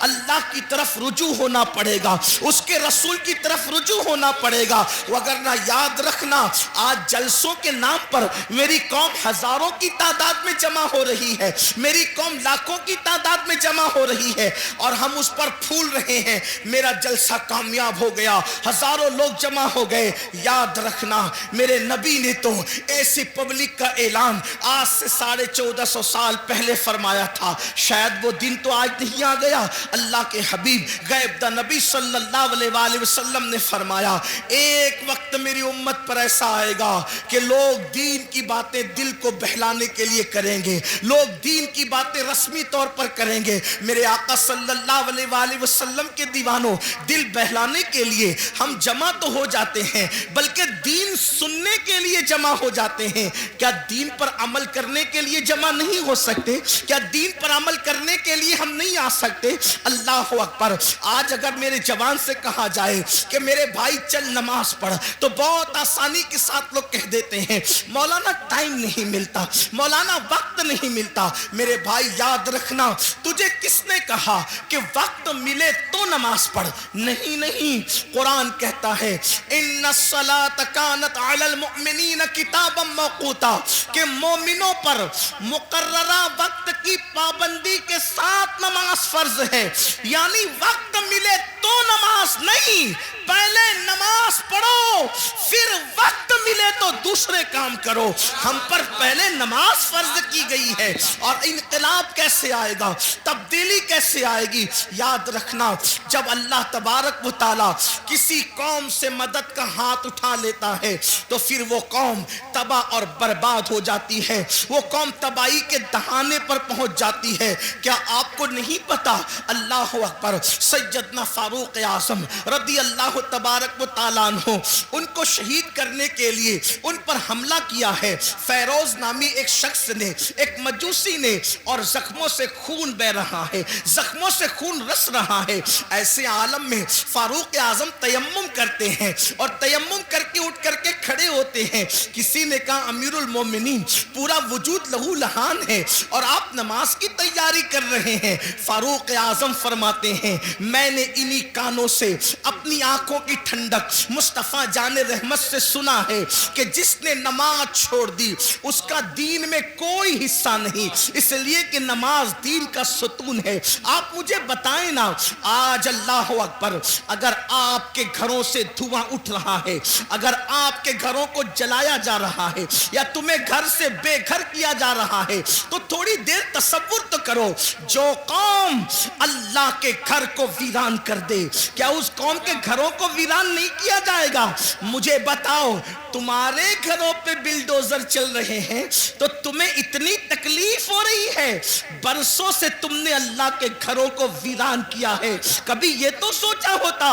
اللہ کی طرف رجوع ہونا پڑے گا, اس کے رسول کی طرف رجوع ہونا پڑے گا. وگرنہ یاد رکھنا, آج جلسوں کے نام پر میری قوم ہزاروں کی تعداد میں جمع ہو رہی ہے, میری قوم لاکھوں کی تعداد میں جمع ہو رہی ہے, اور ہم اس پر پھول رہے ہیں میرا جلسہ کامیاب ہو گیا, ہزاروں لوگ جمع ہو گئے. یاد رکھنا میرے نبی نے تو ایسی پبلک کا اعلان آج سے 1450 سال پہلے فرمایا تھا. شاید وہ دن تو آج نہیں آ گیا. اللہ کے حبیب غیب دا نبی صلی اللہ علیہ وآلہ وسلم نے فرمایا ایک وقت میری امت پر ایسا آئے گا کہ لوگ دین کی باتیں دل کو بہلانے کے لیے کریں گے, لوگ دین کی باتیں رسمی طور پر کریں گے. میرے آقا صلی اللہ علیہ وآلہ وسلم کے دیوانوں, دل بہلانے کے لیے ہم جمع تو ہو جاتے ہیں بلکہ دین سننے کے لیے جمع ہو جاتے ہیں. کیا دین پر عمل کرنے کے لیے جمع نہیں ہو سکتے؟ کیا دین پر عمل کرنے کے لیے ہم نہیں آ سکتے؟ اللہ اکبر. آج اگر میرے جوان سے کہا جائے کہ میرے بھائی چل نماز پڑھ تو بہت آسانی کے ساتھ لوگ کہہ دیتے ہیں مولانا ٹائم نہیں ملتا, مولانا وقت نہیں ملتا. میرے بھائی یاد رکھنا, تجھے کس نے کہا کہ وقت ملے تو نماز پڑھ؟ نہیں نہیں, قرآن کہتا ہے ان الصلاۃ کانت علی المؤمنین کتابا موقوتا, کہ مومنوں پر مقررہ وقت کی پابندی کے ساتھ نماز فرض ہے. یعنی وقت ملے تو نماز نہیں, پہلے نماز پڑھو پھر وقت ملے تو دوسرے کام کرو. ہم پر پہلے نماز فرض کی گئی ہے. اور انقلاب کیسے آئے گا, تبدیلی کیسے آئے گی؟ یاد رکھنا جب اللہ تبارک و تعالی کسی قوم سے مدد کا ہاتھ اٹھا لیتا ہے تو پھر وہ قوم تباہ اور برباد ہو جاتی ہے, وہ قوم تباہی کے دہانے پر پہنچ جاتی ہے. کیا آپ کو نہیں پتا؟ اللہ اکبر. سیدنا فاروق اعظم رضی اللہ تبارک و تعالیٰ عنہ, ان کو شہید کرنے کے لیے ان پر حملہ کیا ہے فیروز نامی ایک شخص نے, ایک مجوسی نے, اور زخموں سے خون بہ رہا ہے, زخموں سے خون رس رہا ہے. ایسے عالم میں فاروق اعظم تیمم کرتے ہیں اور تیمم کر کے اٹھ کر کے کھڑے ہوتے ہیں. کسی نے کہا امیر المومنین پورا وجود لہو لہان ہے اور آپ نماز کی تیاری کر رہے ہیں. فاروق اعظم فرماتے ہیں میں نے انہی کانوں سے اپنی آنکھوں کی ٹھنڈک مصطفیٰ جان رحمت سے سنا ہے کہ جس نے نماز چھوڑ دی اس کا دین میں کوئی حصہ نہیں, اس لیے کہ نماز دین کا ستون ہے. آپ مجھے بتائیں نا, آج اللہ اکبر اگر آپ کے گھروں سے دھواں اٹھ رہا ہے, اگر آپ کے گھروں کو جلایا جا رہا ہے یا تمہیں گھر سے بے گھر کیا جا رہا ہے, تو تھوڑی دیر تصور تو کرو, جو قوم اللہ کے گھر کو ویران کر دے کیا اس قوم کے گھروں کو ویران نہیں کیا جائے گا؟ مجھے بتاؤ, تمہارے گھروں پہ بلڈوزر چل رہے ہیں تو تمہیں اتنی تکلیف ہو رہی ہے, برسوں سے تم نے اللہ کے گھروں کو ویران کیا ہے. کبھی یہ تو سوچا ہوتا؟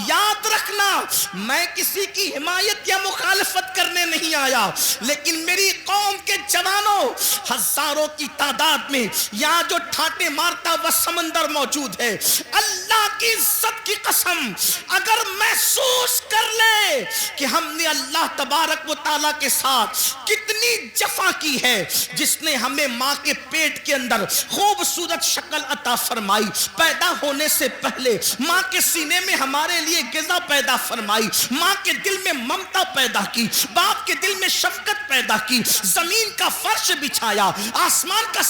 یاد رکھنا میں کسی کی حمایت یا مخالفت کرنے نہیں آیا, لیکن میری قوم کے جوانوں ہزاروں کی تعداد میں یہاں جو ٹھاٹے مارتا وہ سمندر موجود ہے, اللہ کی عزت کی قسم اگر محسوس کر لے کہ ہم نے اللہ تبارک و تعالیٰ کے ساتھ کتنی جفا کی ہے, جس نے ہمیں ماں کے پیٹ کے اندر خوبصورت شکل عطا فرمائی, پیدا ہونے سے پہلے ماں کے سینے میں ہمارے لیے غذا پیدا فرمائی, ماں کے دل میں ممتا پیدا کی, باپ کے دل میں شفقت پیدا کی, زمین کا فرش بچھایا, آسمان کا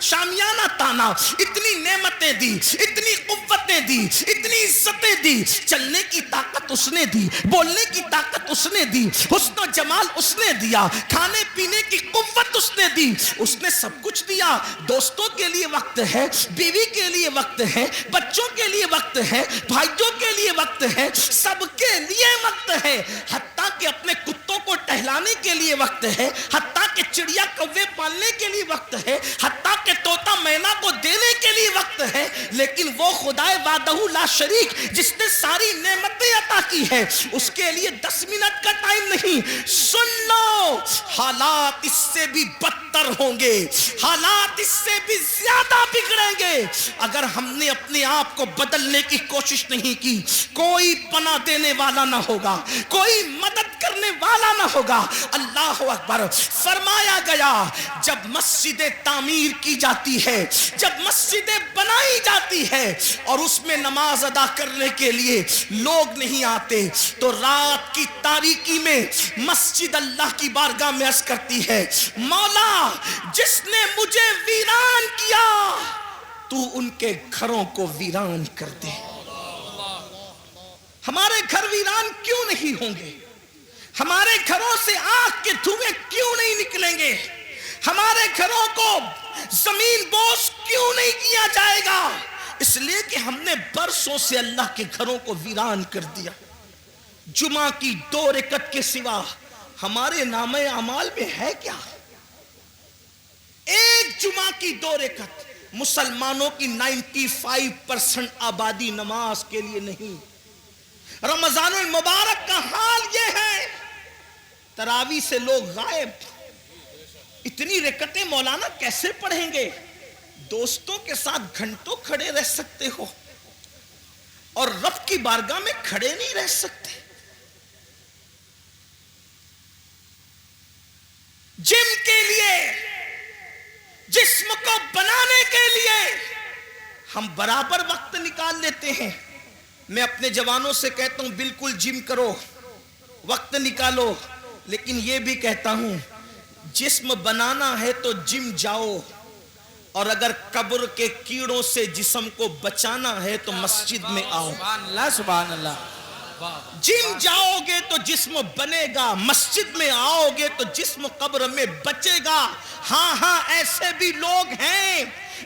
شامیانہ تانا, اتنی نعمتیں دی, اتنی قوتیں دی, اتنی عزتیں دی, چلنے کی طاقت اس نے دی, بولنے کی طاقت اس نے دی, حسن و جمال اس نے دیا, کھانے پینے کی قوت اس نے دی, اس نے سب کچھ دیا. دوستوں کے لیے وقت ہے, بیوی کے لیے وقت ہے, بچوں کے لیے وقت ہے, بھائیوں کے لیے وقت ہے, سب کے لیے وقت ہے, حتیٰ کہ اپنے کتوں کو ٹہلانے کے لیے وقت ہے, حتیٰ کہ چڑیا کوے پالنے کے لیے وقت ہے, حتیٰ کہ طوطا مینا کو دینے کے لیے وقت ہے. لیکن وہ خدائے وحدہ لا شریک جس نے ساری نعمتیں عطا کی ہے اس کے لیے 10 منٹ کا ٹائم نہیں. سن لو حالات اس سے بھی بدتر ہوں گے, حالات اس سے بھی زیادہ بگڑیں گے. اگر ہم نے اپنے آپ کو بدلنے کی کوشش نہیں کی, کوئی پناہ دینے والا نہ ہوگا, کوئی مدد کرنے والا نہ ہوگا. اللہ اکبر. فرمایا گیا جب مسجدیں تعمیر کی جاتی ہے, جب مسجدیں بنائی جاتی ہے اور اس میں نماز ادا کرنے کے لیے لوگ نہیں آتے تو رات کی تاریکی میں مسجد اللہ کی بارگاہ میں عرض کرتی ہے مولا جس نے مجھے ویران کیا تو ان کے گھروں کو ویران کر دے. ہمارے گھر ویران کیوں نہیں ہوں گے؟ ہمارے گھروں سے آگ کے دھوئیں کیوں نہیں نکلیں گے؟ ہمارے گھروں کو زمین بوس کیوں نہیں کیا جائے گا؟ اس لیے کہ ہم نے برسوں سے اللہ کے گھروں کو ویران کر دیا. جمعہ کی 2 رکعت کے سوا ہمارے نامہ اعمال میں ہے کیا؟ ایک جمعہ کی 2 رکعت. مسلمانوں کی 95% آبادی نماز کے لیے نہیں. رمضان المبارک کا حال یہ ہے, تراویح سے لوگ غائب. اتنی رکعتیں مولانا کیسے پڑھیں گے؟ دوستوں کے ساتھ گھنٹوں کھڑے رہ سکتے ہو اور رب کی بارگاہ میں کھڑے نہیں رہ سکتے. جم کے لیے, جسم کو بنانے کے لیے ہم برابر وقت نکال لیتے ہیں. میں اپنے جوانوں سے کہتا ہوں بالکل جم کرو, وقت نکالو, لیکن یہ بھی کہتا ہوں جسم بنانا ہے تو جم جاؤ, اور اگر قبر کے کیڑوں سے جسم کو بچانا ہے تو مسجد میں آؤ. سبحان اللہ سبحان اللہ. جم جاؤ گے تو جسم بنے گا, مسجد میں آؤ گے تو جسم قبر میں بچے گا. ہاں ایسے بھی لوگ ہیں,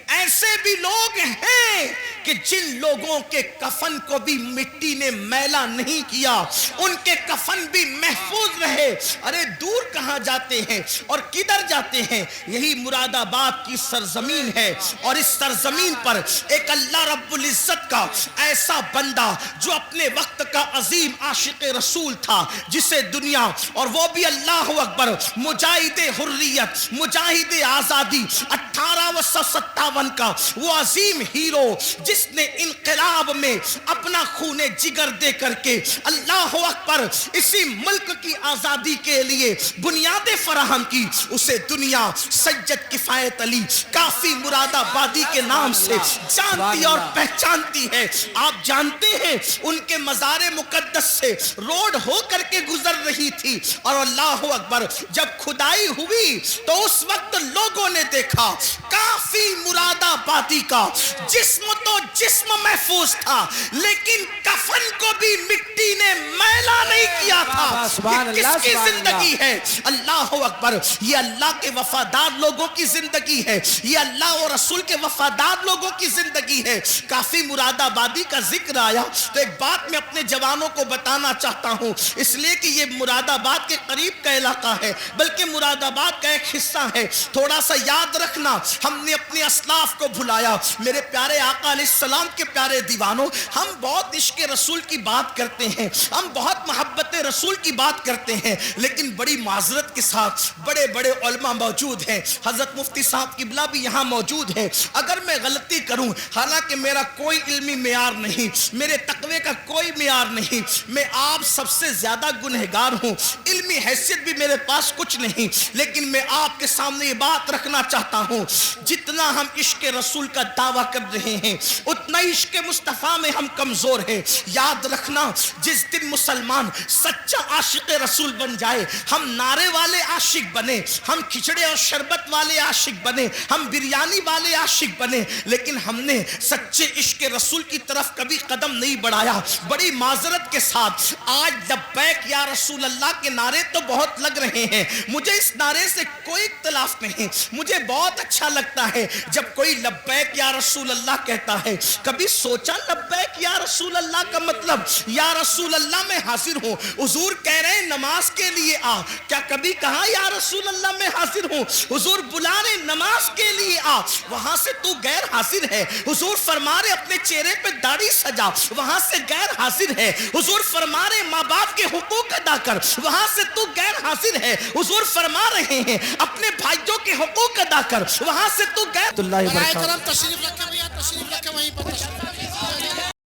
ایسے بھی لوگ ہیں کہ جن لوگوں کے کفن کو بھی مٹی نے میلا نہیں کیا, ان کے کفن بھی محفوظ رہے. ارے دور کہاں جاتے ہیں اور کدھر جاتے ہیں؟ یہی مراد آباد کی سرزمین ہے, اور اس سرزمین پر ایک اللہ رب العزت کا ایسا بندہ جو اپنے وقت کا عظیم عاشق رسول تھا, جسے دنیا, اور وہ بھی اللہ اکبر, مجاہد حریت, مجاہد آزادی, 1857 کا وہ عظیم ہیرو جس نے انقلاب میں اپنا خون جگر دے کر کے اللہ اکبر اسی ملک کی آزادی کے لیے بنیادیں فراہم کی, اسے دنیا سید کفایت علی کافی مراد آبادی کے نام سے جانتی اور پہچانتی ہے. آپ جانتے ہیں ان کے مزار مقدس سے روڈ ہو کر کے گزر رہی تھی, اور اللہ اکبر جب کھدائی ہوئی تو اس وقت لوگوں نے دیکھا کافی مراد آبادی کا جسم تو جسم محفوظ تھا, لیکن کفن کو بھی مٹی نے میلا نہیں کیا تھا. یہ کس کی زندگی ہے؟ اللہ اکبر, یہ اللہ کے وفادار لوگوں کی زندگی ہے, یہ اللہ اور رسول کے وفادار لوگوں کی زندگی ہے. کافی مراد آبادی کا ذکر آیا تو ایک بات میں اپنے جوانوں کو بتانا چاہتا ہوں, اس لیے کہ یہ مراد آباد کے قریب کا علاقہ ہے, بلکہ مراد آباد کا ایک حصہ ہے. تھوڑا سا یاد رکھنا, ہم نے اپنے اسلاف کو بھلایا. میرے پیارے آقا علیہ السلام کے پیارے دیوانوں, ہم بہت عشق رسول کی بات کرتے ہیں, ہم بہت محبت رسول کی بات کرتے ہیں, لیکن بڑی معذرت کے ساتھ بڑے بڑے علماء موجود ہیں. حضرت مفتی صاحب قبلہ بھی یہاں موجود ہے. اگر میں غلطی کروں, حالانکہ میرا کوئی علمی معیار نہیں, میرے تقوی کا کوئی معیار نہیں, میں آپ سب سے زیادہ گنہگار ہوں, علمی حیثیت بھی میرے پاس کچھ نہیں, لیکن میں آپ کے سامنے یہ بات رکھنا چاہتا ہوں, جتنا ہم عشق رسول کا دعویٰ کر رہے ہیں اتنا عشق مصطفیٰ میں ہم کمزور ہیں. یاد رکھنا, جس دن مسلمان سچا عاشق رسول بن جائے, ہم نعرے والے عاشق بنے, ہم کھچڑے اور شربت والے عاشق بنے, ہم بریانی والے عاشق بنے, لیکن ہم نے سچے عشق رسول کی طرف کبھی قدم نہیں بڑھایا. بڑی معذرت کے ساتھ آج لبیک یا رسول اللہ کے نعرے تو بہت لگ رہے ہیں, مجھے اس نعرے سے کوئی اختلاف نہیں, مجھے بہت اچھا لگتا ہے جب کوئی لبیک یا رسول اللہ کہتا ہے, ہے. کبھی سوچا لبیک یا رسول اللہ کا مطلب؟ یا رسول اللہ میں حاضر ہوں. حضور کہہ رہے ہیں نماز کے لیے آ. کیا کبھی کہا یا رسول اللہ میں حاضر ہوں؟ حضور بلا رہے نماز کے لیے آ. وہاں سے تو غیر حاضر ہے. حضور فرما رہے اپنے چہرے پہ داڑھی سجا. وہاں سے غیر حاضر ہے. حضور فرما رہے ماں باپ کے حقوق ادا کر. وہاں سے تو غیر حاضر ہے. حضور فرما رہے ہیں اپنے بھائیوں کے حقوق ادا کر. وہاں سے تو غیر. برائے کرم تشریف رکھیں.